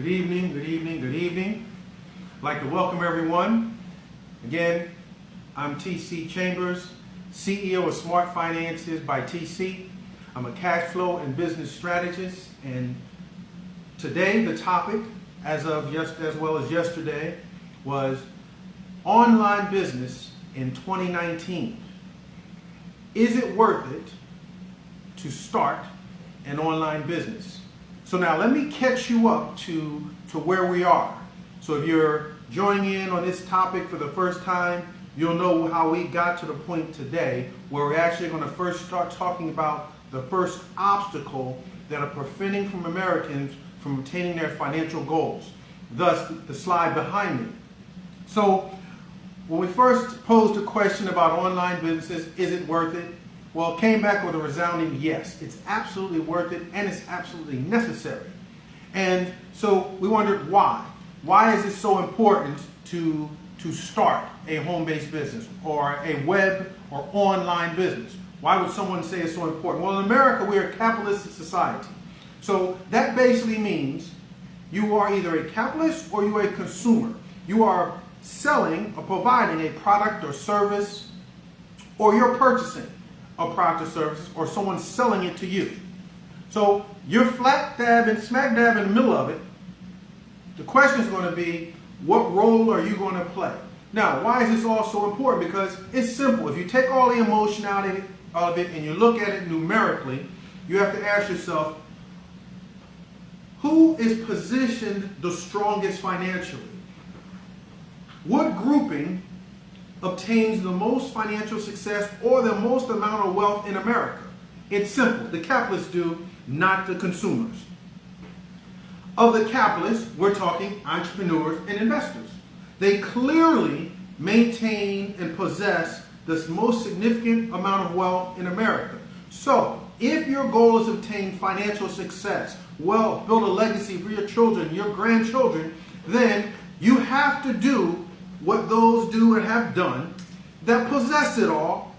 Good evening, good evening, good evening. I'd like to welcome everyone. Again, I'm TC Chambers, CEO of Smart Finances by TC. I'm a cash flow and business strategist, and today the topic, as well as yesterday, was online business in 2019. Is it worth it to start an online business? So now let me catch you up to where we are. So if you're joining in on this topic for the first time, you'll know how we got to the point today where we're actually going to first start talking about the first obstacle that are preventing from Americans from attaining their financial goals. Thus, the slide behind me. So when we first posed the question about online businesses, is it worth it? Well, it came back with a resounding yes. It's absolutely worth it, and it's absolutely necessary. And so we wondered why. Why is it so important to start a home-based business or a web or online business? Why would someone say it's so important? Well, in America, we're a capitalistic society. So that basically means you are either a capitalist or you are a consumer. You are selling or providing a product or service, or you're purchasing a product or service, or someone's selling it to you. So you're smack dab in the middle of it. The question is going to be, what role are you going to play? Now, why is this all so important? Because it's simple. If you take all the emotion out of it and you look at it numerically, you have to ask yourself, who is positioned the strongest financially? What grouping obtains the most financial success or the most amount of wealth in America? It's simple. The capitalists do, not the consumers. Of the capitalists, we're talking entrepreneurs and investors. They clearly maintain and possess the most significant amount of wealth in America. So, if your goal is to obtain financial success, wealth, build a legacy for your children, your grandchildren, then you have to do what those do and have done that possess it all,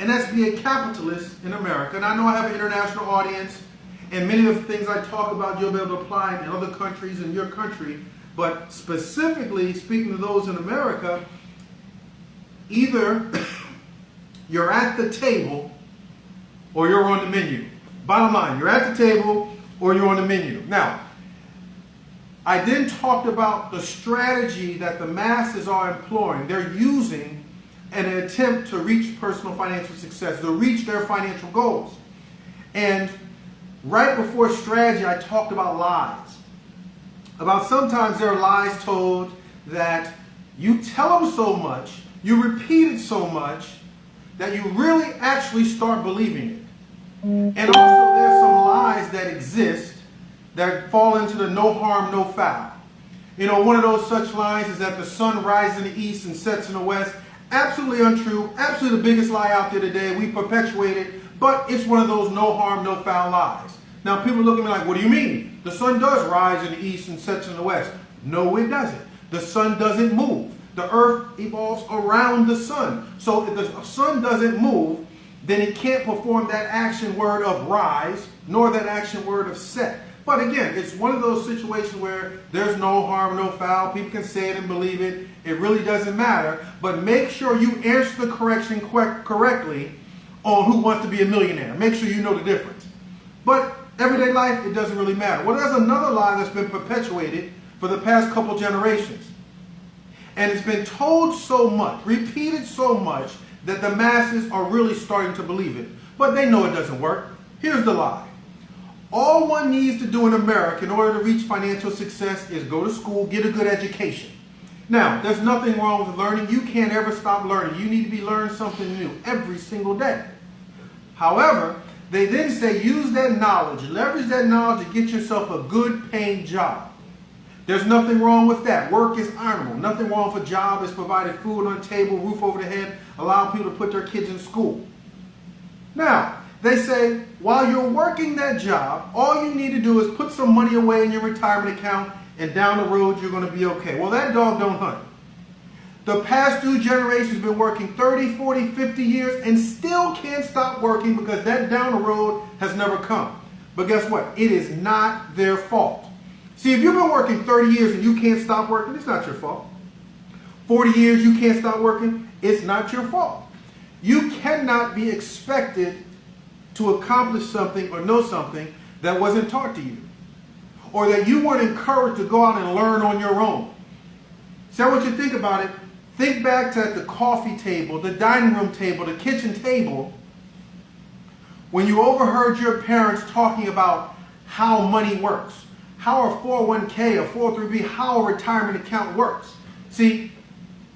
and that's be a capitalist in America. And I know I have an international audience, and many of the things I talk about you'll be able to apply in other countries in your country, but specifically speaking to those in America, either you're at the table or you're on the menu. Bottom line, you're at the table or you're on the menu. Now, I then talked about the strategy that the masses are employing. They're using in an attempt to reach personal financial success, to reach their financial goals. And right before strategy, I talked about lies. About sometimes there are lies told that you tell them so much, you repeat it so much, that you really actually start believing it. And also there's some lies that exist that fall into the no harm, no foul. You know, one of those such lines is that the sun rises in the east and sets in the west. Absolutely untrue, absolutely the biggest lie out there today. We perpetuate it, but it's one of those no harm, no foul lies. Now people look at me like, what do you mean? The sun does rise in the east and sets in the west. No, it doesn't. The sun doesn't move. The earth evolves around the sun. So if the sun doesn't move, then it can't perform that action word of rise, nor that action word of set. But again, it's one of those situations where there's no harm, no foul. People can say it and believe it. It really doesn't matter. But make sure you answer the question correctly on Who Wants to Be a Millionaire. Make sure you know the difference. But everyday life, it doesn't really matter. Well, there's another lie that's been perpetuated for the past couple generations. And it's been told so much, repeated so much, that the masses are really starting to believe it. But they know it doesn't work. Here's the lie. All one needs to do in America in order to reach financial success is go to school, get a good education. Now, there's nothing wrong with learning. You can't ever stop learning. You need to be learning something new every single day. However, they then say use that knowledge, leverage that knowledge to get yourself a good paying job. There's nothing wrong with that. Work is honorable. Nothing wrong with a job is providing food on the table, roof over the head, allowing people to put their kids in school. Now, they say, while you're working that job, all you need to do is put some money away in your retirement account, and down the road, you're going to be okay. Well, that dog don't hunt. The past two generations have been working 30, 40, 50 years and still can't stop working because that down the road has never come. But guess what? It is not their fault. See, if you've been working 30 years and you can't stop working, it's not your fault. 40 years you can't stop working, it's not your fault. You cannot be expected to accomplish something or know something that wasn't taught to you, or that you weren't encouraged to go out and learn on your own. See, I want you to think about it. Think back to the coffee table, the dining room table, the kitchen table, when you overheard your parents talking about how money works, how a 401k, a 403b, how a retirement account works. See,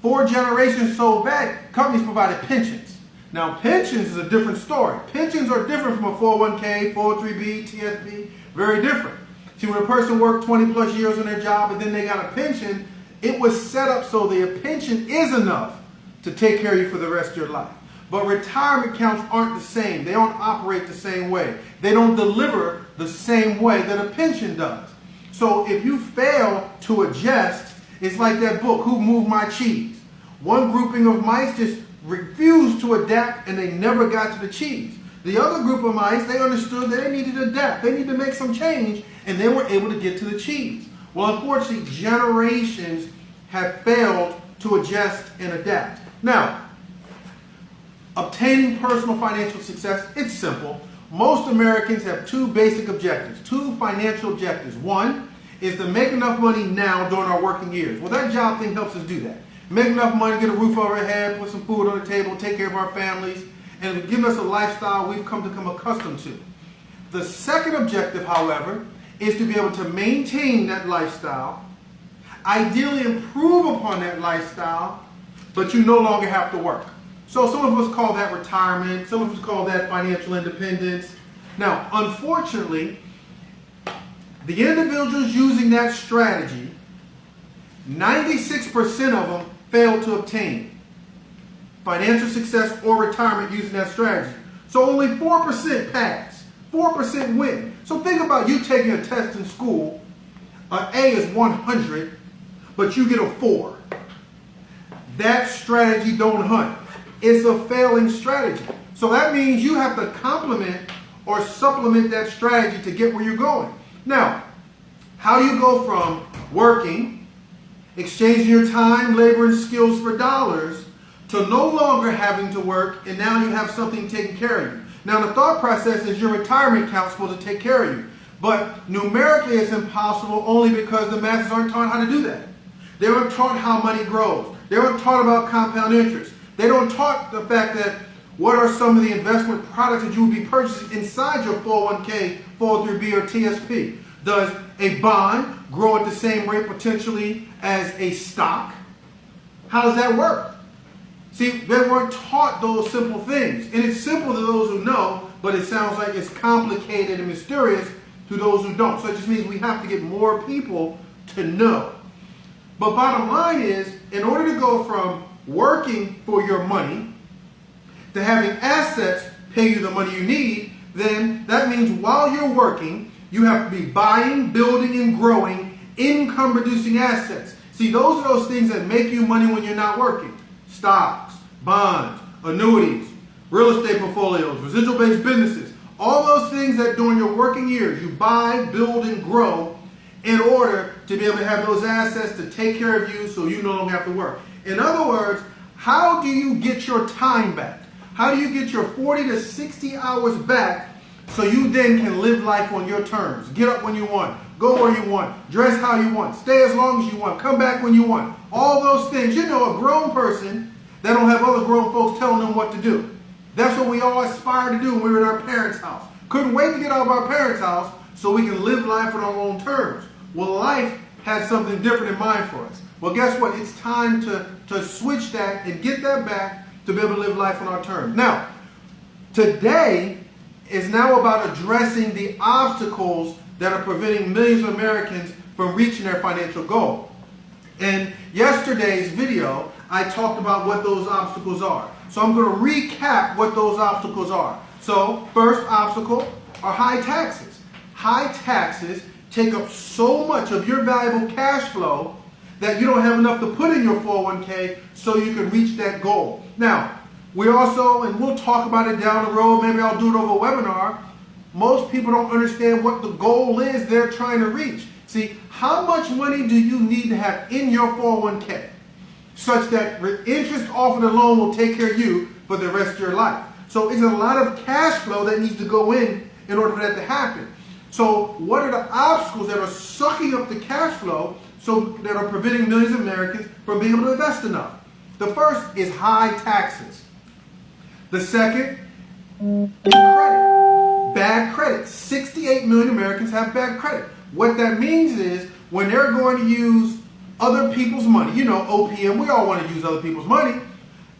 4 generations so back, companies provided pensions. Now, pensions is a different story. Pensions are different from a 401k, 403b, TSP, very different. See, when a person worked 20 plus years on their job and then they got a pension, it was set up so the pension is enough to take care of you for the rest of your life. But retirement accounts aren't the same. They don't operate the same way. They don't deliver the same way that a pension does. So if you fail to adjust, it's like that book, Who Moved My Cheese? One grouping of mice just refused to adapt and they never got to the cheese. The other group of mice, they understood that they needed to adapt. They needed to make some change and they were able to get to the cheese. Well, unfortunately, generations have failed to adjust and adapt. Now, obtaining personal financial success, it's simple. Most Americans have 2 basic objectives, 2 financial objectives. One is to make enough money now during our working years. Well, that job thing helps us do that. Make enough money, get a roof over our head, put some food on the table, take care of our families, and give us a lifestyle we've come to become accustomed to. The second objective, however, is to be able to maintain that lifestyle, ideally improve upon that lifestyle, but you no longer have to work. So some of us call that retirement, some of us call that financial independence. Now, unfortunately, the individuals using that strategy, 96% of them fail to obtain financial success or retirement using that strategy. So only 4% pass, 4% win. So think about you taking a test in school, an A is 100, but you get a 4. That strategy don't hunt. It's a failing strategy. So that means you have to complement or supplement that strategy to get where you're going. Now, how do you go from working, exchanging your time, labor, and skills for dollars, to no longer having to work, and now you have something taking care of you? Now, the thought process is your retirement account is supposed to take care of you. But numerically, it's impossible only because the masses aren't taught how to do that. They weren't taught how money grows. They weren't taught about compound interest. They don't taught the fact that what are some of the investment products that you would be purchasing inside your 401k, 403b, or TSP. Does a bond grow at the same rate potentially as a stock? How does that work? See, they weren't taught those simple things. And it's simple to those who know, but it sounds like it's complicated and mysterious to those who don't. So it just means we have to get more people to know. But bottom line is, in order to go from working for your money to having assets pay you the money you need, then that means while you're working, you have to be buying, building, and growing income-producing assets. See, those are those things that make you money when you're not working. Stocks, bonds, annuities, real estate portfolios, residual-based businesses. All those things that during your working years you buy, build, and grow in order to be able to have those assets to take care of you so you no longer have to work. In other words, how do you get your time back? How do you get your 40 to 60 hours back so you then can live life on your terms? Get up when you want, go where you want, dress how you want, stay as long as you want, come back when you want. All those things. You know, a grown person that don't have other grown folks telling them what to do. That's what we all aspire to do when we were in our parents' house. Couldn't wait to get out of our parents' house so we can live life on our own terms. Well, life had something different in mind for us. Well, guess what? It's time to switch that and get that back to be able to live life on our terms. Now, today is now about addressing the obstacles that are preventing millions of Americans from reaching their financial goal. In yesterday's video, I talked about what those obstacles are. So I'm going to recap what those obstacles are. So, first obstacle are high taxes. High taxes take up so much of your valuable cash flow that you don't have enough to put in your 401k so you can reach that goal. Now, we also, and we'll talk about it down the road, maybe I'll do it over a webinar, most people don't understand what the goal is they're trying to reach. See, how much money do you need to have in your 401k such that interest off of the loan will take care of you for the rest of your life? So it's a lot of cash flow that needs to go in order for that to happen. So what are the obstacles that are sucking up the cash flow that are preventing millions of Americans from being able to invest enough? The first is high taxes. The second is credit. Bad credit. 68 million Americans have bad credit. What that means is when they're going to use other people's money, you know, OPM, we all want to use other people's money,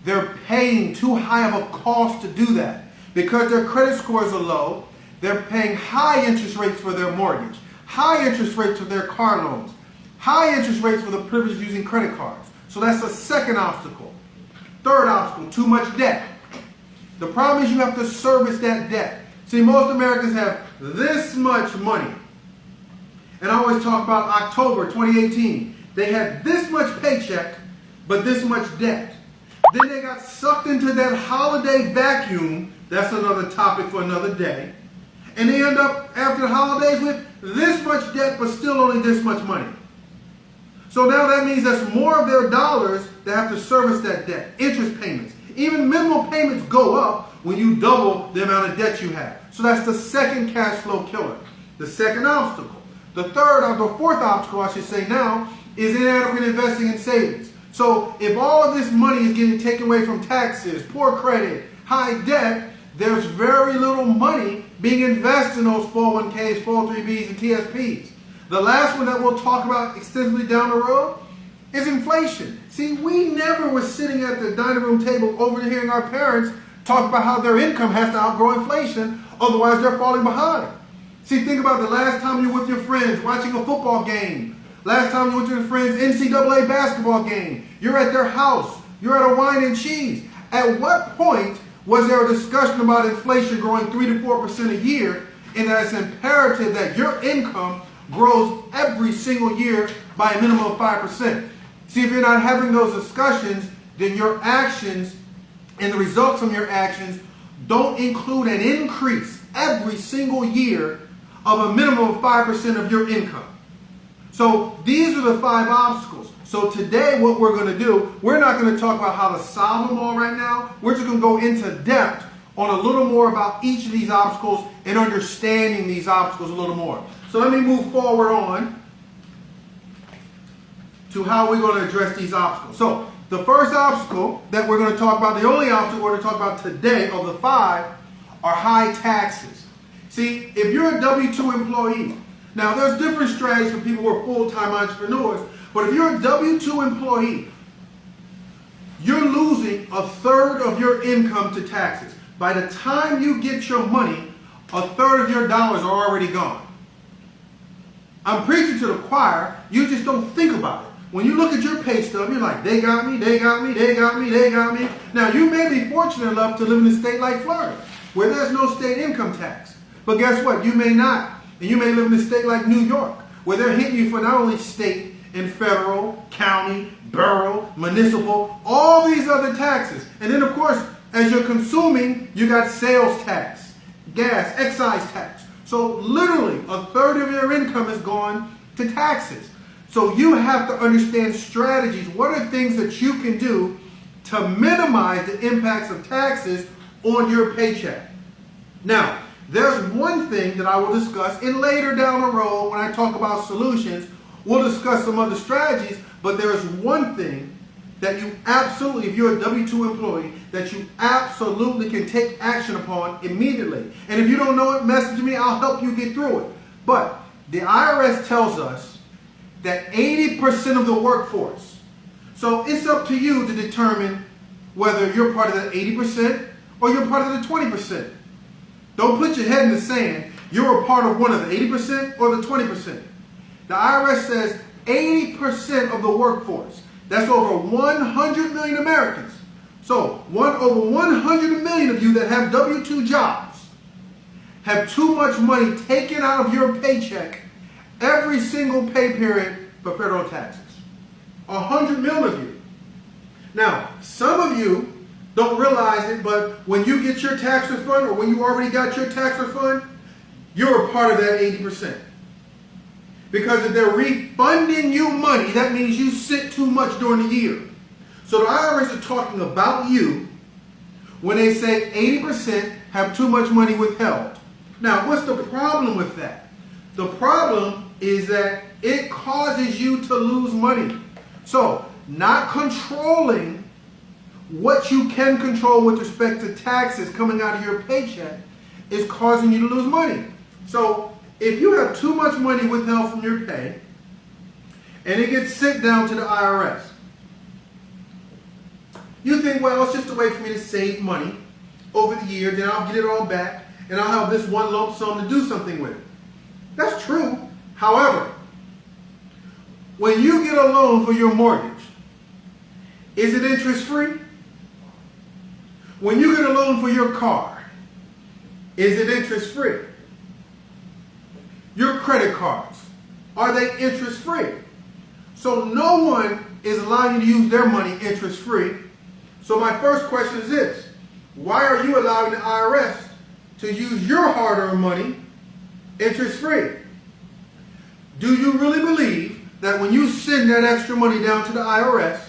they're paying too high of a cost to do that. Because their credit scores are low, they're paying high interest rates for their mortgage, high interest rates for their car loans, high interest rates for the privilege of using credit cards. So that's the second obstacle. Third obstacle, too much debt. The problem is you have to service that debt. See, most Americans have this much money. And I always talk about October 2018. They had this much paycheck, but this much debt. Then they got sucked into that holiday vacuum. That's another topic for another day. And they end up, after the holidays, with this much debt, but still only this much money. So now that means that's more of their dollars that have to service that debt. Interest payments. Even minimum payments go up when you double the amount of debt you have. So that's the second cash flow killer. The second obstacle. The fourth obstacle, I should say now, is inadequate investing in savings. So if all of this money is getting taken away from taxes, poor credit, high debt, there's very little money being invested in those 401ks, 403bs, and TSPs. The last one that we'll talk about extensively down the road is inflation. See, we never were sitting at the dining room table overhearing our parents talk about how their income has to outgrow inflation, otherwise they're falling behind. See, think about the last time you were with your friends watching a football game. Last time you went to your friend's NCAA basketball game. You're at their house. You're at a wine and cheese. At what point was there a discussion about inflation growing 3 to 4% a year, and that it's imperative that your income grows every single year by a minimum of 5%? See, if you're not having those discussions, then your actions and the results from your actions don't include an increase every single year of a minimum of 5% of your income. So these are the 5 obstacles. So today what we're going to do, we're not going to talk about how to solve them all right now. We're just going to go into depth on a little more about each of these obstacles and understanding these obstacles a little more. So let me move forward on to how we're going to address these obstacles. So the first obstacle that we're going to talk about, the only obstacle we're going to talk about today of the 5, are high taxes. See, if you're a W-2 employee, now there's different strategies for people who are full-time entrepreneurs, but if you're a W-2 employee, you're losing a third of your income to taxes. By the time you get your money, a third of your dollars are already gone. I'm preaching to the choir, you just don't think about it. When you look at your pay stub, you're like, they got me, they got me, they got me, they got me. Now, you may be fortunate enough to live in a state like Florida, where there's no state income tax. But guess what? You may not. And you may live in a state like New York, where they're hitting you for not only state and federal, county, borough, municipal, all these other taxes. And then, of course, as you're consuming, you got sales tax, gas, excise tax. So literally, a third of your income is gone to taxes. So you have to understand strategies. What are things that you can do to minimize the impacts of taxes on your paycheck? Now, there's one thing that I will discuss, and later down the road when I talk about solutions, we'll discuss some other strategies, but there's one thing that you absolutely, if you're a W-2 employee, that you absolutely can take action upon immediately. And if you don't know it, message me, I'll help you get through it. But the IRS tells us that 80% of the workforce, so it's up to you to determine whether you're part of that 80% or you're part of the 20%. Don't put your head in the sand. You're a part of one of the 80% or the 20%. The IRS says 80% of the workforce. That's over 100 million Americans. So over 100 million of you that have W-2 jobs have too much money taken out of your paycheck every single pay period for federal taxes. 100 million of you. Now, some of you don't realize it, but when you get your tax refund or when you already got your tax refund, you're a part of that 80%. Because if they're refunding you money, that means you sent too much during the year. So the IRS is talking about you when they say 80% have too much money withheld. Now, what's the problem with that? The problem is that it causes you to lose money. So, not controlling what you can control with respect to taxes coming out of your paycheck is causing you to lose money. So, if you have too much money withheld from your pay, and it gets sent down to the IRS, you think, well, it's just a way for me to save money over the year, then I'll get it all back, and I'll have this one lump sum to do something with it. That's true. However, when you get a loan for your mortgage, is it interest-free? When you get a loan for your car, is it interest-free? Your credit cards, are they interest-free? So no one is allowing you to use their money interest-free. So my first question is this: why are you allowing the IRS to use your hard-earned money interest-free? Do you really believe that when you send that extra money down to the IRS,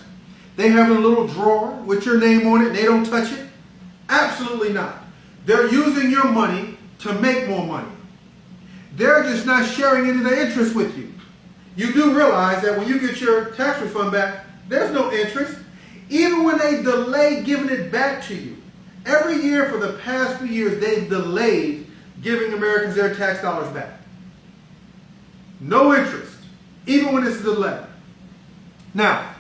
they have a little drawer with your name on it and they don't touch it? Absolutely not. They're using your money to make more money. They're just not sharing any of the interest with you. You do realize that when you get your tax refund back, there's no interest. Even when they delay giving it back to you. Every year for the past few years, they've delayed giving Americans their tax dollars back. No interest, even when it's delayed. Now,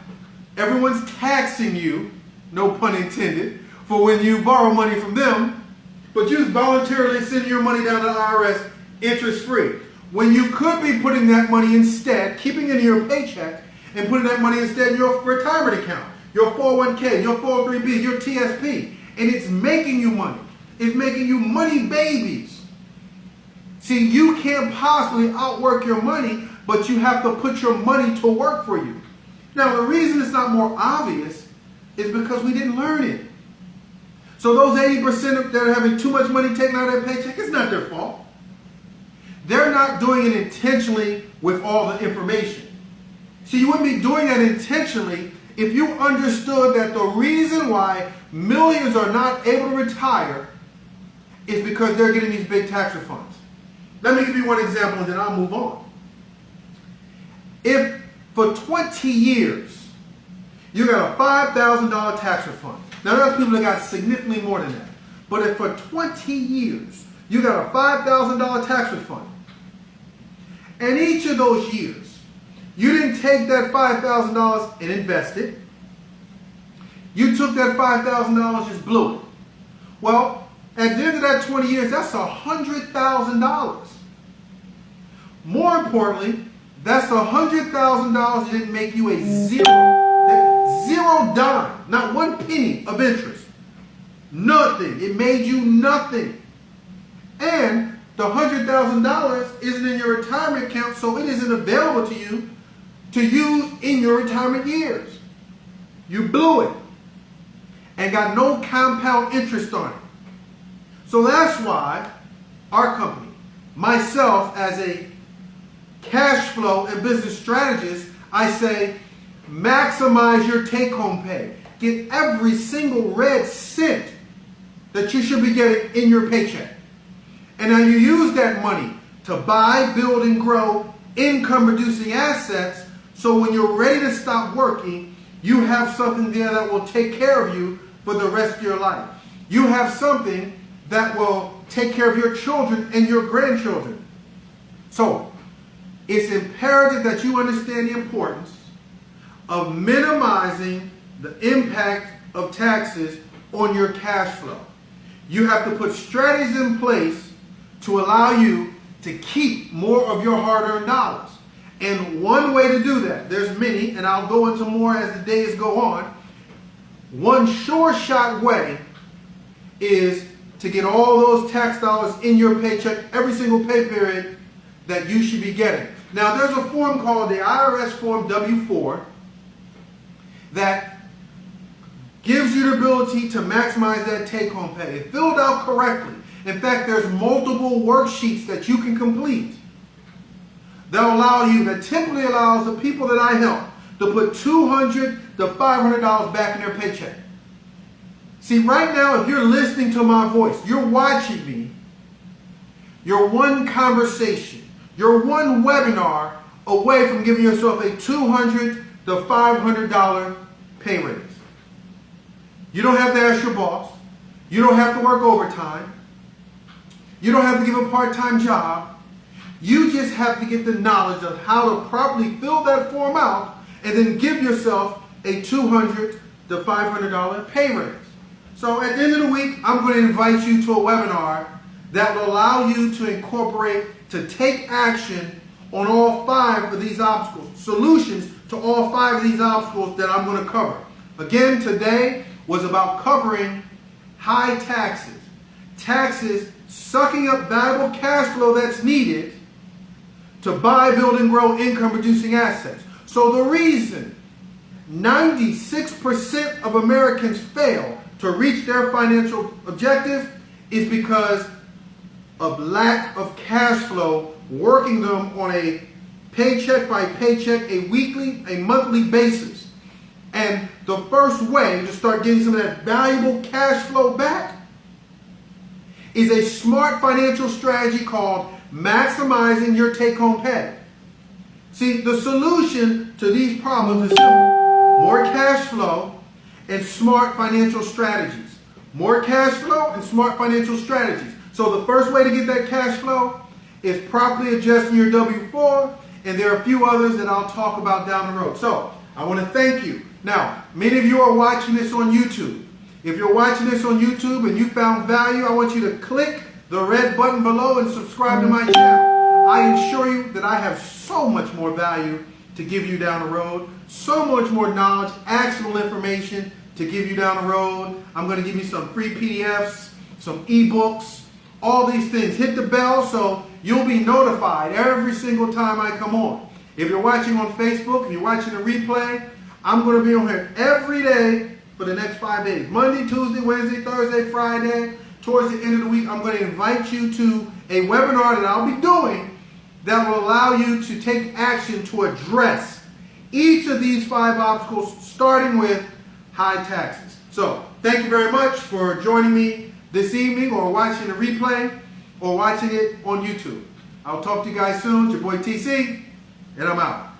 everyone's taxing you, no pun intended, for when you borrow money from them, but you just voluntarily send your money down to the IRS interest-free. When you could be putting that money instead, keeping it in your paycheck, and putting that money instead in your retirement account, your 401k, your 403b, your TSP, and it's making you money. It's making you money babies. See, you can't possibly outwork your money, but you have to put your money to work for you. Now, the reason it's not more obvious is because we didn't learn it. So those 80% that are having too much money taken out of their paycheck, it's not their fault. They're not doing it intentionally with all the information. See, you wouldn't be doing that intentionally if you understood that the reason why millions are not able to retire is because they're getting these big tax refunds. Let me give you one example and then I'll move on. If for 20 years you got a $5,000 tax refund, now there are people that got significantly more than that, but if for 20 years you got a $5,000 tax refund, and each of those years you didn't take that $5,000 and invest it, you took that $5,000 just blew it. Well, at the end of that 20 years, that's $100,000. More importantly, that's $100,000 that didn't make you a zero dime, not one penny of interest. Nothing. It made you nothing. And the $100,000 isn't in your retirement account, so it isn't available to you to use in your retirement years. You blew it and got no compound interest on it. So that's why our company, myself as a cash flow and business strategist, I say maximize your take-home pay. Get every single red cent that you should be getting in your paycheck. And now you use that money to buy, build, and grow income-producing assets, so when you're ready to stop working, you have something there that will take care of you for the rest of your life. You have something that will take care of your children and your grandchildren. So, it's imperative that you understand the importance of minimizing the impact of taxes on your cash flow. You have to put strategies in place to allow you to keep more of your hard-earned dollars. And one way to do that, there's many, and I'll go into more as the days go on. One sure-shot way is to get all those tax dollars in your paycheck every single pay period that you should be getting. Now, there's a form called the IRS Form W4 that gives you the ability to maximize that take-home pay. If filled out correctly, in fact, there's multiple worksheets that you can complete. that typically allows the people that I help to put $200 to $500 back in their paycheck. See, right now, if you're listening to my voice, you're watching me, you're one conversation, you're one webinar away from giving yourself a $200 to $500 pay raise. You don't have to ask your boss. You don't have to work overtime. You don't have to give a part-time job. You just have to get the knowledge of how to properly fill that form out and then give yourself a $200 to $500 pay raise. So at the end of the week, I'm going to invite you to a webinar that will allow you to incorporate, to take action on all 5 of these obstacles, solutions to all 5 of these obstacles that I'm going to cover. Again, today was about covering high taxes. Taxes sucking up valuable cash flow that's needed to buy, build, and grow income-producing assets. So the reason 96% of Americans fail to reach their financial objectives is because of lack of cash flow, working them on a paycheck by paycheck, a weekly, a monthly basis. And the first way to start getting some of that valuable cash flow back is a smart financial strategy called maximizing your take-home pay. See, the solution to these problems is simple: more cash flow and smart financial strategies. More cash flow and smart financial strategies. So the first way to get that cash flow is properly adjusting your W4, and there are a few others that I'll talk about down the road. So I want to thank you. Now, many of you are watching this on YouTube. If you're watching this on YouTube and you found value, I want you to click the red button below and subscribe to my channel. I assure you that I have so much more value to give you down the road, so much more knowledge, actionable information to give you down the road. I'm going to give you some free PDFs, some ebooks, all these things. Hit the bell so you'll be notified every single time I come on. If you're watching on Facebook, if you're watching a replay, I'm going to be on here every day for the next 5 days. Monday, Tuesday, Wednesday, Thursday, Friday. Towards the end of the week, I'm going to invite you to a webinar that I'll be doing that will allow you to take action to address each of these 5 obstacles, starting with high taxes. So, thank you very much for joining me this evening, or watching the replay, or watching it on YouTube. I'll talk to you guys soon. It's your boy TC, and I'm out.